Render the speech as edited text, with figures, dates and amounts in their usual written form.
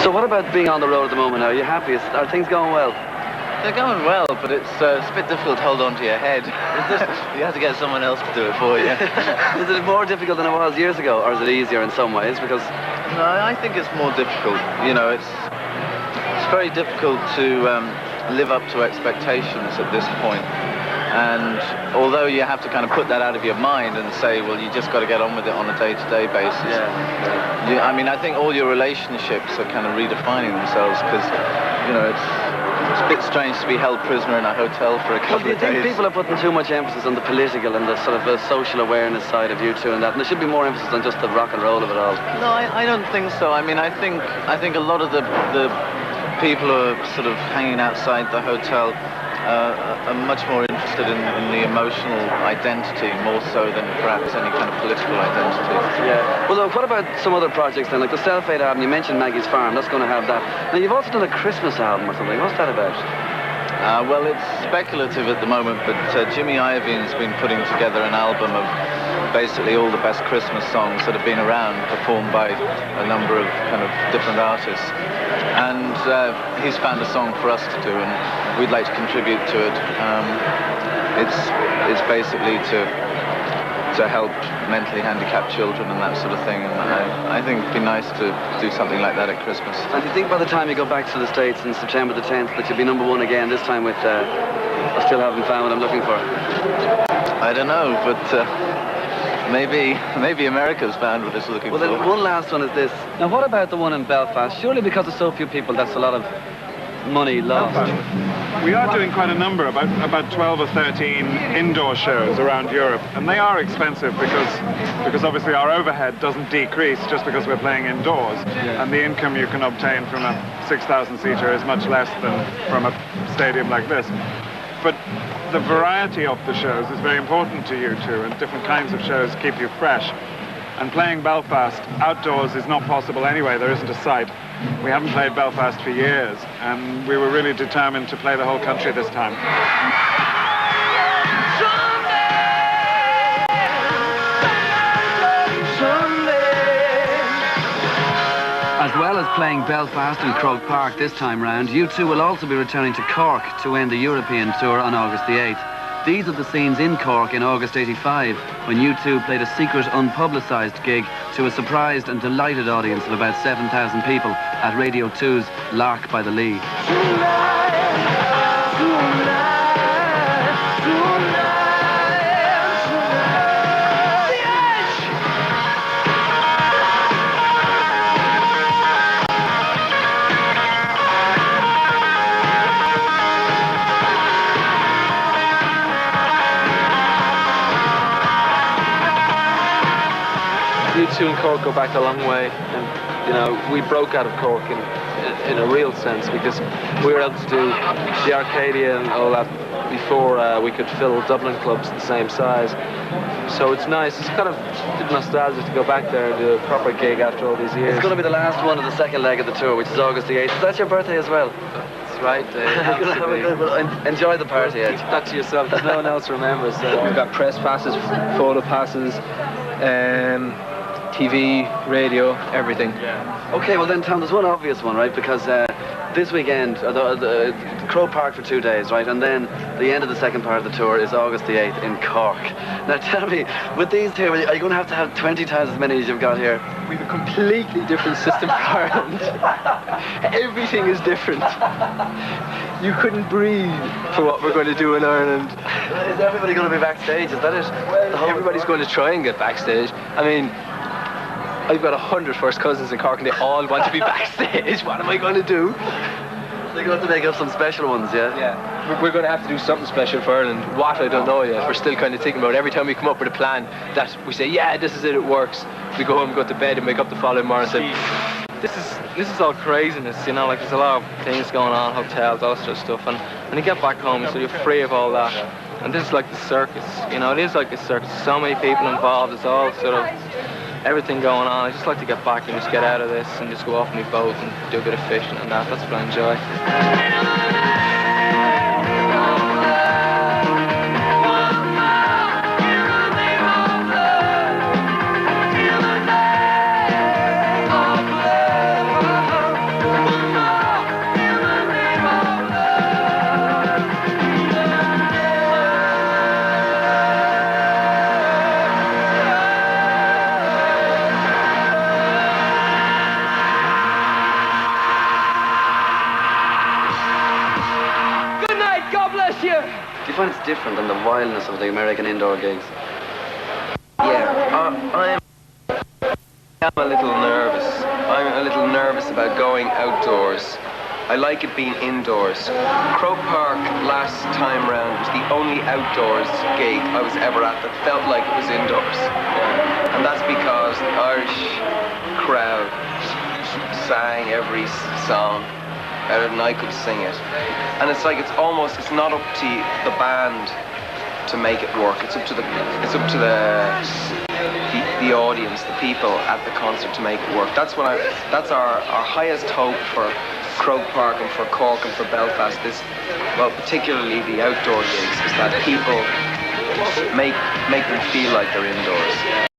So what about being on the road at the moment now? Are you happy? Are things going well? They're going well, but it's a bit difficult to hold on to your head. You have to get someone else to do it for you. Is it more difficult than it was years ago, or is it easier in some ways? Because no, I think it's more difficult. You know, it's very difficult to live up to expectations at this point. And although you have to kind of put that out of your mind and say, well, you just got to get on with it on a day-to-day basis. I mean, I think all your relationships are kind of redefining themselves because, you know, it's a bit strange to be held prisoner in a hotel for a couple of days. Do you think people are putting too much emphasis on the political and the sort of social awareness side of U2 and that? And there should be more emphasis on just the rock and roll of it all. No, I don't think so. I mean, I think a lot of the people who are sort of hanging outside the hotel are much more interested in the emotional identity more so than perhaps any kind of political identity. Yeah. Well, look, what about some other projects then? Like the Self-Aid album, you mentioned Maggie's Farm, that's going to have that. Now, you've also done a Christmas album or something. What's that about? Well, it's speculative at the moment, but Jimmy Iovine's been putting together an album of basically all the best Christmas songs that have been around, performed by a number of kind of different artists. And he's found a song for us to do, and we'd like to contribute to it. It's basically to help mentally handicapped children and that sort of thing, and I think it'd be nice to do something like that at Christmas. And do you think by the time you go back to the States in September the 10th that you'll be #1 again, this time with I Still Haven't Found What I'm Looking For? I don't know, but maybe America's found what it's looking for. Well, then one last one is this. Now, what about the one in Belfast? Surely because there's so few people, that's a lot of money lost. We are doing quite a number, about 12 or 13 indoor shows around Europe, and they are expensive because obviously our overhead doesn't decrease just because we're playing indoors, and the income you can obtain from a 6,000 seater is much less than from a stadium like this. But the variety of the shows is very important to you too, and different kinds of shows keep you fresh. And playing Belfast outdoors is not possible anyway. There isn't a site. We haven't played Belfast for years, and we were really determined to play the whole country this time. As well as playing Belfast and Croke Park this time round, U2 will also be returning to Cork to end the European tour on August the 8th. These are the scenes in Cork in August '85, when U2 played a secret, unpublicised gig to a surprised and delighted audience of about 7,000 people at Radio 2's Lark by the Lee. U2 and Cork go back a long way, and you know, we broke out of Cork in a real sense because we were able to do the Arcadia and all that before we could fill Dublin clubs the same size. So it's nice. It's kind of nostalgic to go back there and do a proper gig after all these years. It's going to be the last one of the second leg of the tour, which is August the 8th. Is that your birthday as well? That's right. Well, enjoy the party, Ed. Keep that to yourself, because no one else remembers. We've got press passes, photo passes, TV, radio, everything. Okay, well then, Tom, there's one obvious one, right? Because this weekend, the Croke Park for 2 days, right? And then the end of the second part of the tour is August the 8th in Cork. Now tell me, with these two, are you going to have 20 times as many as you've got here? We have a completely different system for Ireland. Everything is different. You couldn't breathe for what we're going to do in Ireland. Is everybody going to be backstage? Is that it? Well, everybody's going to try and get backstage. I mean, I've got 100 first cousins in Cork and they all want to be backstage. What am I going to do? They're going to have to make up some special ones, yeah? Yeah. We're going to have to do something special for Ireland. What, I don't know yet. We're still kind of thinking about it. Every time we come up with a plan that we say, yeah, this is it, it works. We go home, go to bed and wake up the following morning and say, this is all craziness, you know, like there's a lot of things going on, hotels, all that sort of stuff. And when you get back home, so you're free of all that. And this is like the circus, you know, it is like a circus. So many people involved, it's all sort of everything going on. I just like to get back and just get out of this and just go off my boat and do a bit of fishing and that. That's what I enjoy. you find it's different than the wildness of the American indoor gigs? Yeah, I'm a little nervous. I'm a little nervous about going outdoors. I like it being indoors. Croke Park last time round was the only outdoors gig I was ever at that felt like it was indoors. And that's because the Irish crowd sang every song better than I could sing it. And it's like it's not up to the band to make it work. It's up to the audience, the people at the concert to make it work. That's our highest hope for Croke Park and for Cork and for Belfast. Particularly the outdoor gigs, is that people make them feel like they're indoors.